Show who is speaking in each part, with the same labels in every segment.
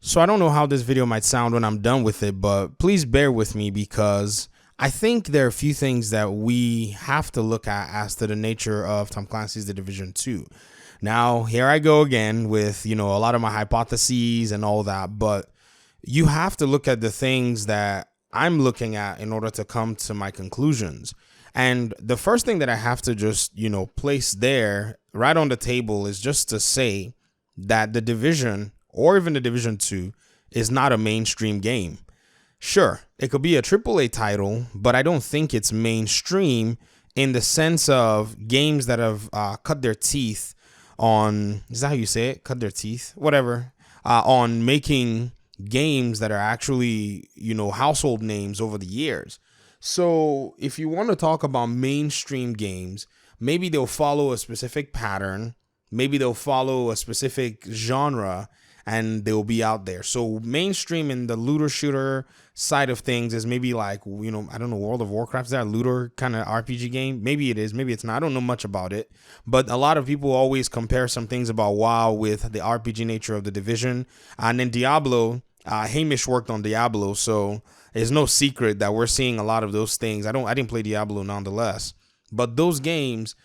Speaker 1: So I don't know how this video might sound when I'm done with it, but please bear with me because I think there are a few things that we have to look at as to the nature of Tom Clancy's The Division 2. Now, here I go again with, a lot of my hypotheses and all that, but you have to look at the things that I'm looking at in order to come to my conclusions. And the first thing that I have to just, place there right on the table is just to say that The Division or even The Division 2 is not a mainstream game. Sure, it could be a AAA title, but I don't think it's mainstream in the sense of games that have cut their teeth on, is that how you say it? Cut their teeth? Whatever. On making games that are actually, household names over the years. So if you want to talk about mainstream games, maybe they'll follow a specific pattern. Maybe they'll follow a specific genre and they'll be out there. So mainstream in the looter shooter side of things is maybe like, I don't know, World of Warcraft. Is that a looter kind of RPG game? Maybe it is, maybe it's not. I don't know much about it. But a lot of people always compare some things about WoW with the RPG nature of The Division. And then Diablo, Hamish worked on Diablo, so it's no secret that we're seeing a lot of those things. I didn't play Diablo nonetheless, but those games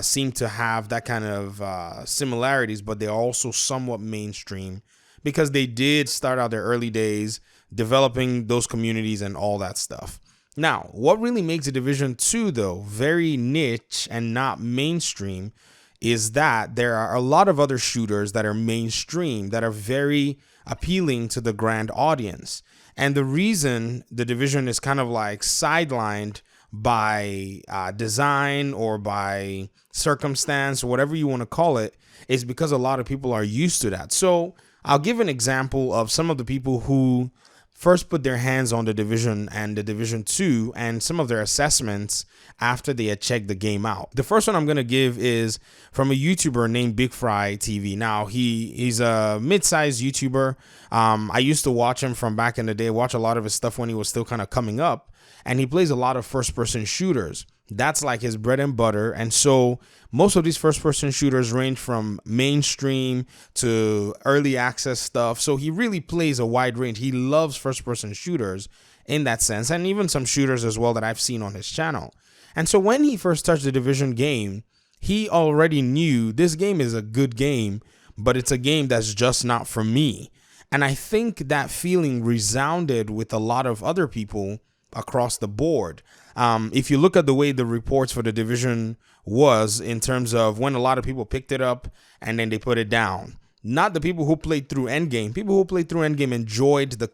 Speaker 1: seem to have that kind of similarities, but they're also somewhat mainstream because they did start out their early days developing those communities and all that stuff. Now, what really makes The Division 2, though, very niche and not mainstream is that there are a lot of other shooters that are mainstream that are very appealing to the grand audience. And the reason The Division is kind of like sidelined by design or by circumstance or whatever you want to call it is because a lot of people are used to that. So I'll give an example of some of the people who first put their hands on The Division and The Division 2 and some of their assessments after they had checked the game out. The first one I'm going to give is from a YouTuber named Big Fry TV. Now, he's a mid-sized YouTuber. I used to watch him from back in the day, watch a lot of his stuff when he was still kind of coming up, and he plays a lot of first-person shooters. That's like his bread and butter. And so most of these first-person shooters range from mainstream to early access stuff. So he really plays a wide range. He loves first-person shooters in that sense, and even some shooters as well that I've seen on his channel. And so when he first touched the Division game, he already knew this game is a good game, but it's a game that's just not for me. And I think that feeling resounded with a lot of other people across the board. If you look at the way the reports for The Division was in terms of when a lot of people picked it up and then they put it down, not the people who played through Endgame. People who played through Endgame enjoyed the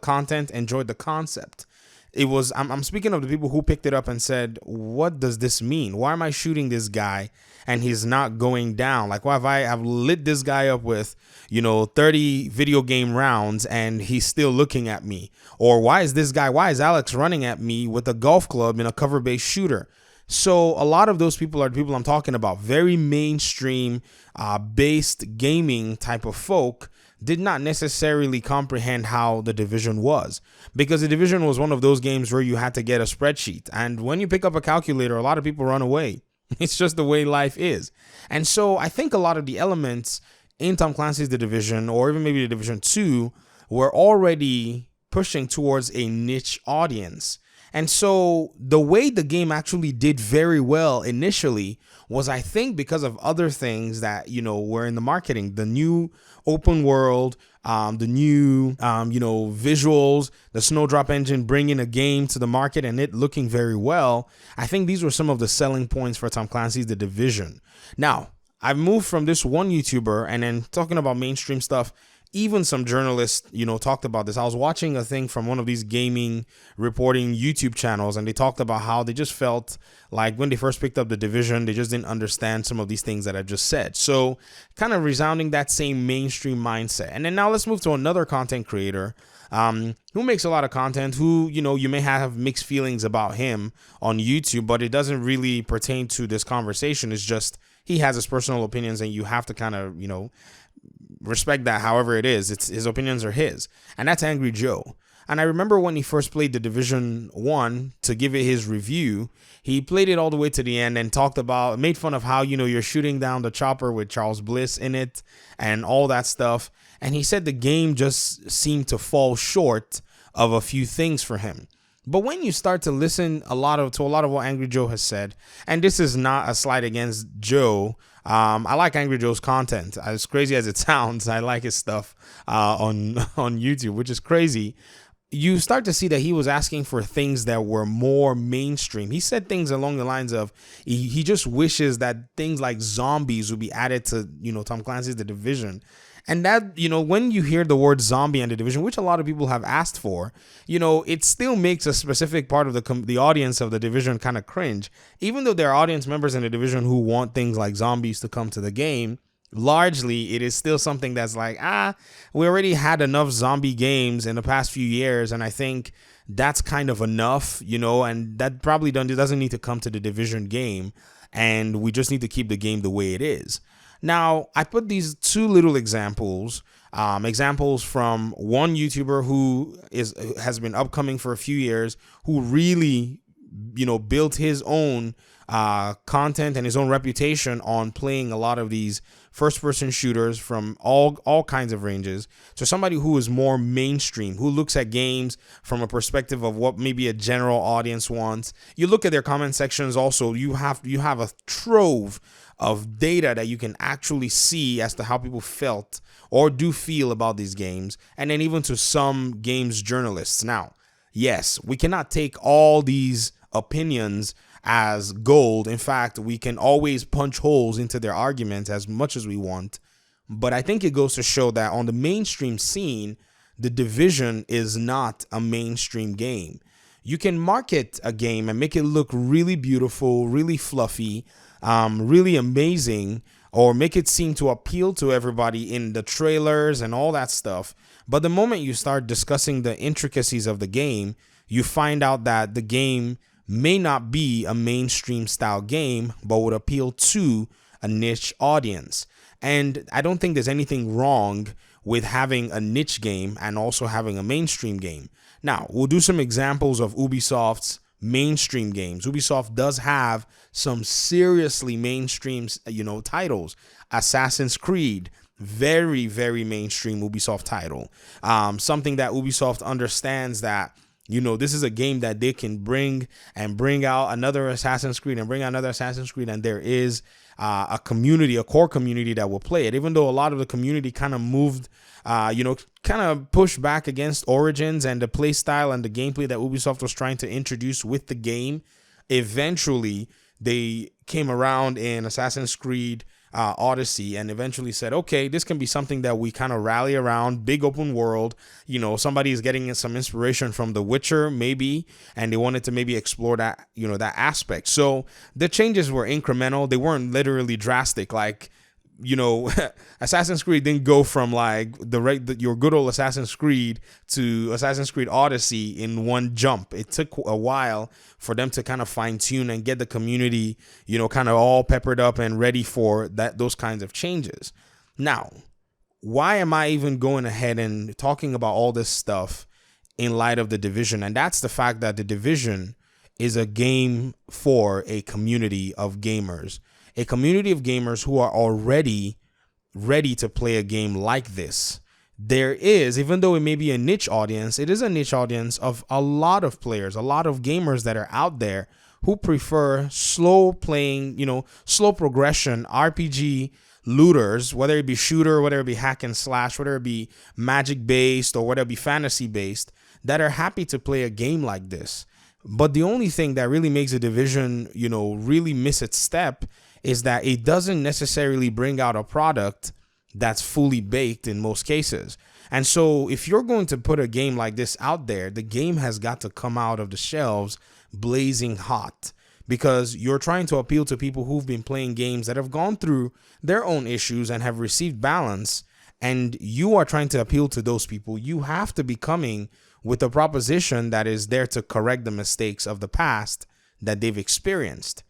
Speaker 1: content, enjoyed the concept. It was, I'm speaking of the people who picked it up and said, what does this mean? Why am I shooting this guy and he's not going down? Like, why have I've lit this guy up with, 30 video game rounds and he's still looking at me? Or why is Alex running at me with a golf club in a cover-based shooter? So a lot of those people are the people I'm talking about. Very mainstream based gaming type of folk did not necessarily comprehend how The Division was, because The Division was one of those games where you had to get a spreadsheet. And when you pick up a calculator, a lot of people run away. It's just the way life is. And so I think a lot of the elements in Tom Clancy's The Division, or even maybe The Division 2, were already pushing towards a niche audience. And so the way the game actually did very well initially was, I think, because of other things that, were in the marketing, the new open world, the new, visuals, the Snowdrop engine bringing a game to the market and it looking very well. I think these were some of the selling points for Tom Clancy's The Division. Now, I've moved from this one YouTuber and then talking about mainstream stuff. Even some journalists, talked about this. I was watching a thing from one of these gaming reporting YouTube channels, and they talked about how they just felt like when they first picked up The Division, they just didn't understand some of these things that I've just said. So kind of resounding that same mainstream mindset. And then now let's move to another content creator who makes a lot of content, who, you may have mixed feelings about him on YouTube, but it doesn't really pertain to this conversation. It's just he has his personal opinions, and you have to kind of, respect that however it is. It's his opinions are his, and that's Angry Joe. And I remember when he first played The Division 1 to give it his review, he played it all the way to the end and made fun of how, you're shooting down the chopper with Charles Bliss in it and all that stuff. And he said the game just seemed to fall short of a few things for him. But when you start to listen to a lot of what Angry Joe has said, and this is not a slight against Joe, I like Angry Joe's content. As crazy as it sounds, I like his stuff on YouTube, which is crazy. You start to see that he was asking for things that were more mainstream. He said things along the lines of he just wishes that things like zombies would be added to, Tom Clancy's The Division. And that, when you hear the word zombie and The Division, which a lot of people have asked for, it still makes a specific part of the audience of The Division kind of cringe. Even though there are audience members in The Division who want things like zombies to come to the game, largely it is still something that's like, we already had enough zombie games in the past few years, and I think that's kind of enough, and that probably doesn't need to come to the Division game, and we just need to keep the game the way it is. Now, I put these two little examples from one YouTuber who has been upcoming for a few years, who really, built his own content and his own reputation on playing a lot of these first-person shooters from all kinds of ranges, to somebody who is more mainstream, who looks at games from a perspective of what maybe a general audience wants. You look at their comment sections also, you have a trove of data that you can actually see as to how people felt or do feel about these games, and then even to some games journalists. Now, yes, we cannot take all these opinions as gold. In fact, we can always punch holes into their arguments as much as we want. But I think it goes to show that on the mainstream scene, The Division is not a mainstream game. You can market a game and make it look really beautiful, really fluffy, really amazing, or make it seem to appeal to everybody in the trailers and all that stuff. But the moment you start discussing the intricacies of the game, you find out that the game may not be a mainstream style game, but would appeal to a niche audience. And I don't think there's anything wrong with having a niche game and also having a mainstream game. Now, we'll do some examples of Ubisoft's mainstream games. Ubisoft does have some seriously mainstream, titles. Assassin's Creed, very, very mainstream Ubisoft title. Something that Ubisoft understands that, this is a game that they can bring out another Assassin's Creed and bring out another Assassin's Creed, and there is a core community that will play it. Even though a lot of the community kind of moved, kind of pushed back against Origins and the play style and the gameplay that Ubisoft was trying to introduce with the game, eventually they came around in Assassin's Creed Odyssey and eventually said, okay, this can be something that we kind of rally around. Big open world, somebody is getting some inspiration from The Witcher maybe, and they wanted to maybe explore that, that aspect. So the changes were incremental. They weren't literally drastic. Like, Assassin's Creed didn't go from like your good old Assassin's Creed to Assassin's Creed Odyssey in one jump. It took a while for them to kind of fine tune and get the community, kind of all peppered up and ready for those kinds of changes. Now, why am I even going ahead and talking about all this stuff in light of The Division? And that's the fact that The Division is a game for a community of gamers. A community of gamers who are already ready to play a game like this. There is, even though it may be a niche audience, it is a niche audience of a lot of players, a lot of gamers that are out there who prefer slow playing, slow progression RPG looters, whether it be shooter, whether it be hack and slash, whether it be magic based or whether it be fantasy based, that are happy to play a game like this. But the only thing that really makes a Division, really miss its step is that it doesn't necessarily bring out a product that's fully baked in most cases. And so if you're going to put a game like this out there, the game has got to come out of the shelves blazing hot, because you're trying to appeal to people who've been playing games that have gone through their own issues and have received balance, and you are trying to appeal to those people. You have to be coming with a proposition that is there to correct the mistakes of the past that they've experienced.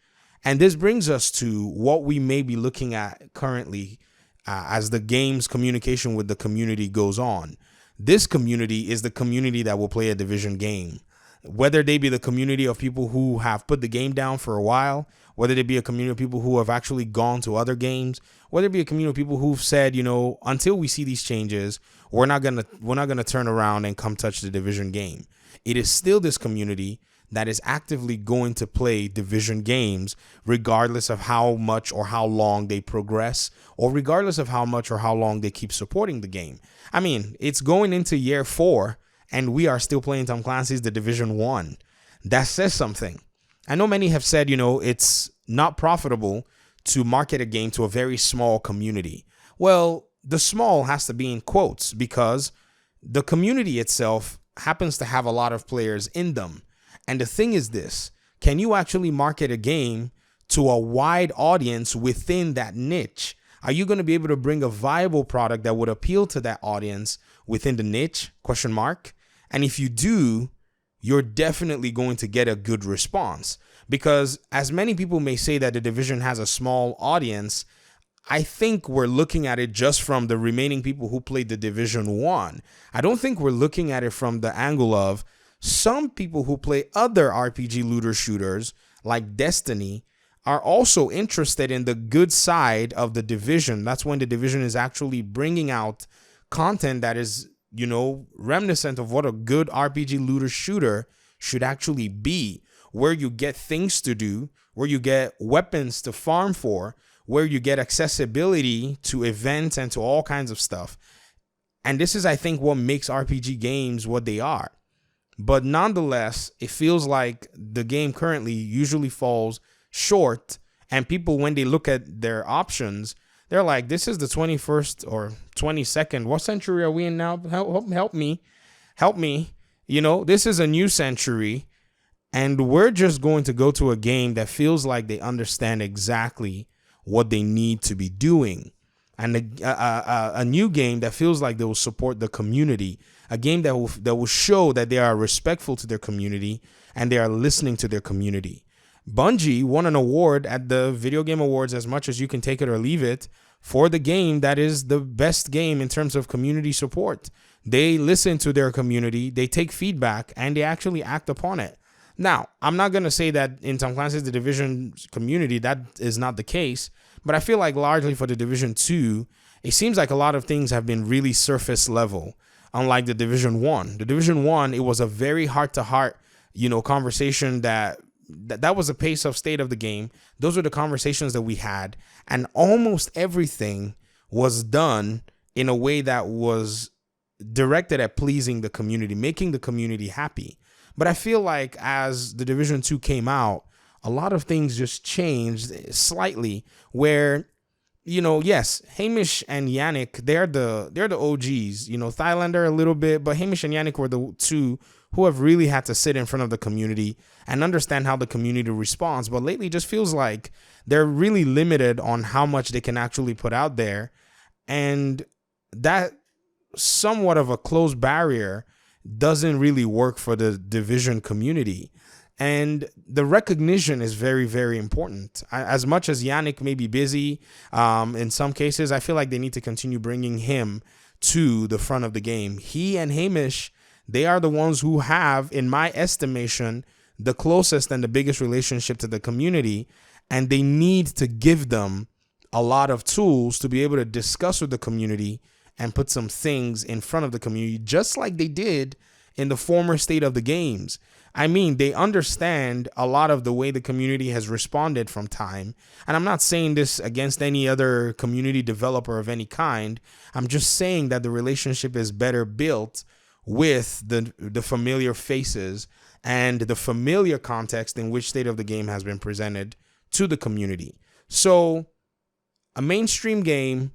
Speaker 1: And this brings us to what we may be looking at currently as the game's communication with the community goes on. This community is the community that will play a Division game. whether they be the community of people who have put the game down for a while, whether they be a community of people who have actually gone to other games, whether it be a community of people who've said, until we see these changes, we're not gonna turn around and come touch the Division game. It is still this community that is actively going to play Division games, regardless of how much or how long they progress, or regardless of how much or how long they keep supporting the game. I mean, it's going into year 4, and we are still playing Tom Clancy's The Division 1. That says something. I know many have said, it's not profitable to market a game to a very small community. Well, the small has to be in quotes, because the community itself happens to have a lot of players in them. And the thing is this: can you actually market a game to a wide audience within that niche? Are you going to be able to bring a viable product that would appeal to that audience within the niche? ? And if you do, you're definitely going to get a good response, because as many people may say that the Division has a small audience, I think we're looking at it just from the remaining people who played the Division 1. I don't think we're looking at it from the angle of some people who play other RPG looter shooters like Destiny are also interested in the good side of the Division. That's when the Division is actually bringing out content that is, reminiscent of what a good RPG looter shooter should actually be, where you get things to do, where you get weapons to farm for, where you get accessibility to events and to all kinds of stuff. And this is, I think, what makes RPG games what they are. But nonetheless, it feels like the game currently usually falls short, and people, when they look at their options, they're like, this is the 21st or 22nd. What century are we in now? Help me. This is a new century, and we're just going to go to a game that feels like they understand exactly what they need to be doing. And a new game that feels like they will support the community, a game that will show that they are respectful to their community and they are listening to their community. Bungie won an award at the Video Game Awards, as much as you can take it or leave it, for the game that is the best game in terms of community support. They listen to their community, they take feedback, and they actually act upon it. Now, I'm not going to say that in Tom Clancy's The Division community that is not the case, but I feel like largely for the Division 2, it seems like a lot of things have been really surface level, unlike the Division 1. The Division 1, it was a very heart-to-heart, conversation that was the pace of state of the game. Those were the conversations that we had, and almost everything was done in a way that was directed at pleasing the community, making the community happy. But I feel like as the Division 2 came out, a lot of things just changed slightly, where, yes, Hamish and Yannick, they're the OGs, Thailander a little bit, but Hamish and Yannick were the two who have really had to sit in front of the community and understand how the community responds. But lately it just feels like they're really limited on how much they can actually put out there. And that somewhat of a closed barrier doesn't really work for the Division community. And the recognition is very, very important. As much as Yannick may be busy, in some cases, I feel like they need to continue bringing him to the front of the game. He and Hamish, they are the ones who have, in my estimation, the closest and the biggest relationship to the community. And they need to give them a lot of tools to be able to discuss with the community and put some things in front of the community, just like they did in the former state of the games. I mean, they understand a lot of the way the community has responded from time. And I'm not saying this against any other community developer of any kind. I'm just saying that the relationship is better built with the familiar faces and the familiar context in which state of the game has been presented to the community. So a mainstream game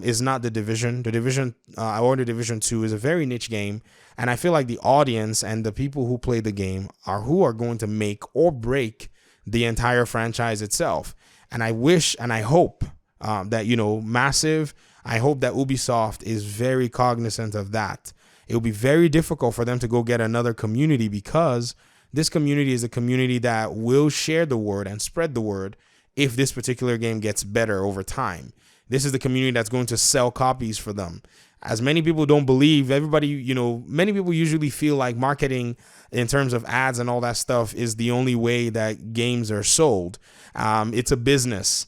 Speaker 1: is not the Division. The Division or the Division 2 is a very niche game. And I feel like the audience and the people who play the game are who are going to make or break the entire franchise itself. And I wish and I hope that, Massive, I hope that Ubisoft is very cognizant of that. It will be very difficult for them to go get another community, because this community is a community that will share the word and spread the word if this particular game gets better over time. This is the community that's going to sell copies for them. As many people don't believe, everybody, many people usually feel like marketing in terms of ads and all that stuff is the only way that games are sold. It's a business.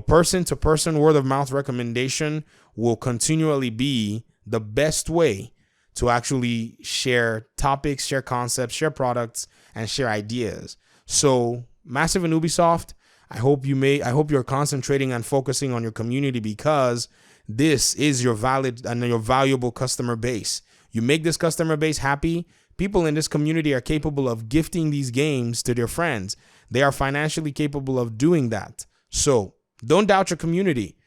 Speaker 1: Person to person word of mouth recommendation will continually be the best way to actually share topics, share concepts, share products, and share ideas. So massive in Ubisoft. I hope you're concentrating and focusing on your community, because this is your valid and your valuable customer base. You make this customer base happy. People in this community are capable of gifting these games to their friends. They are financially capable of doing that. So don't doubt your community,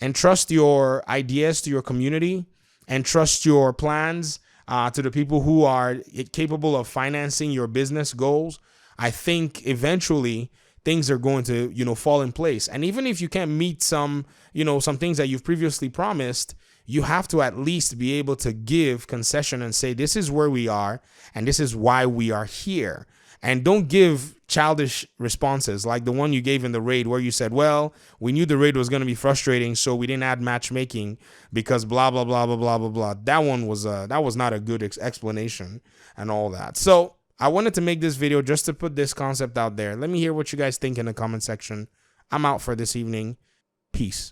Speaker 1: and trust your ideas to your community, and trust your plans to the people who are capable of financing your business goals. I think eventually things are going to, fall in place. And even if you can't meet some things that you've previously promised, you have to at least be able to give concession and say, this is where we are and this is why we are here. And don't give childish responses like the one you gave in the raid, where you said, well, we knew the raid was going to be frustrating, so we didn't add matchmaking because blah, blah, blah, blah, blah, blah, blah. That was not a good explanation and all that. So I wanted to make this video just to put this concept out there. Let me hear what you guys think in the comment section. I'm out for this evening. Peace.